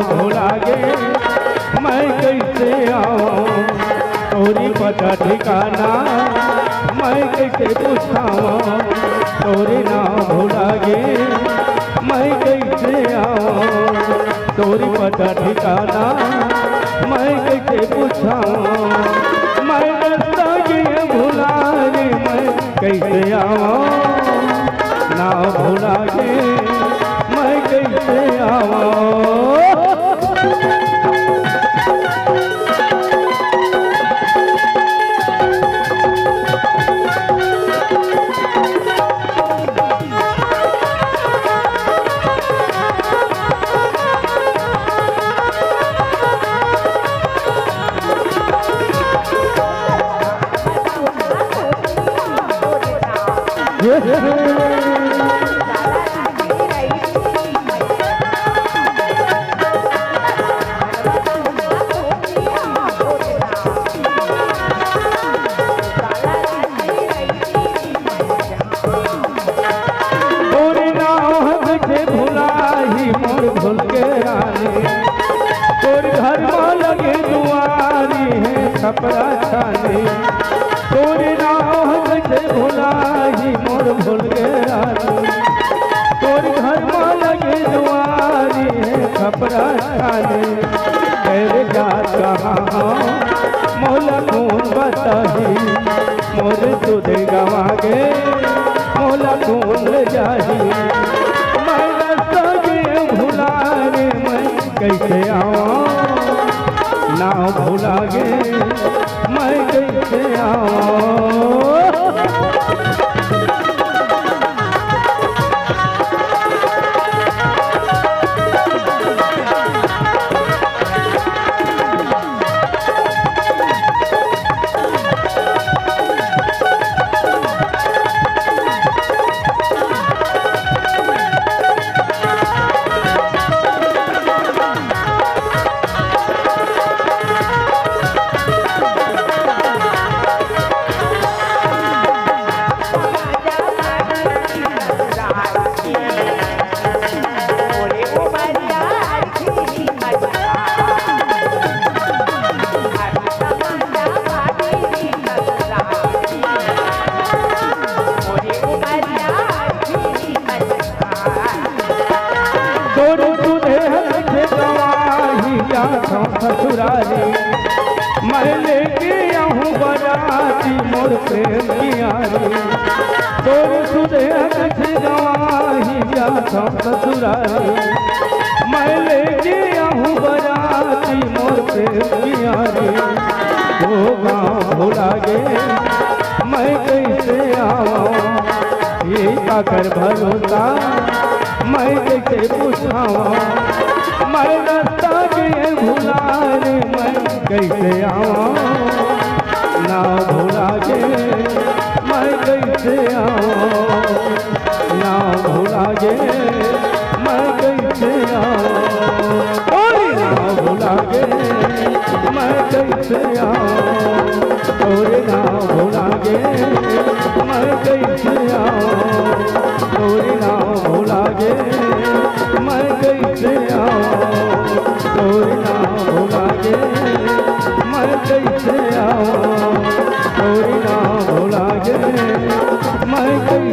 भुलागे मैं कैसे आऊँ, तोरी पता ठिकाना मैं कैसे पूछाऊँ, तोरी ना भुलागे मैं कैसे आऊँ, तोरी पता ठिकाना मैं कैसे पूछाऊँ, मैं रास्ता ये भुलागे मैं कैसे आऊँ, ना भुलागे मैं कैसे आऊँ। छपरा छाने तोरे नाम से भुलाई मोर भूल गया, तोर घर में लगे दुआरी है छपरा छाने, तेरे जा कहाँ मोला कौन बताही, मोर तुझे गवा गे मोला कौन ले जाही, मैं रास्ता के भुला गे मैं कैसे आऊँ, ना भुलागे मैं कैसे आऊँ। ससुराली मैं लेके आऊँ बराती मोर प्रेम की यारी, तोर तुझे गवाही जा ससुराली मैं लेके आऊँ बराती मोर प्रेम की यारी, वो गाँव भुलागे मैं कैसे आऊँ, ये काकर भरोसा मैं कैसे पूछाऊँ, मैं रास्ता के भुलाने मैं कैसे आऊँ, ना भुलागे मैं कैसे आऊँ, ना भुलागे मैं कैसे आऊँ, ना भुलागे मैं कैसे आऊँ, तोरे ना भुलागे मैं कैसे आऊँ, तोरे ना भुलागे मैं कैसे आऊँ, तोरे ना भुलागे मैं कैसे आऊँ, तोरे ना भुलागे मैं कैसे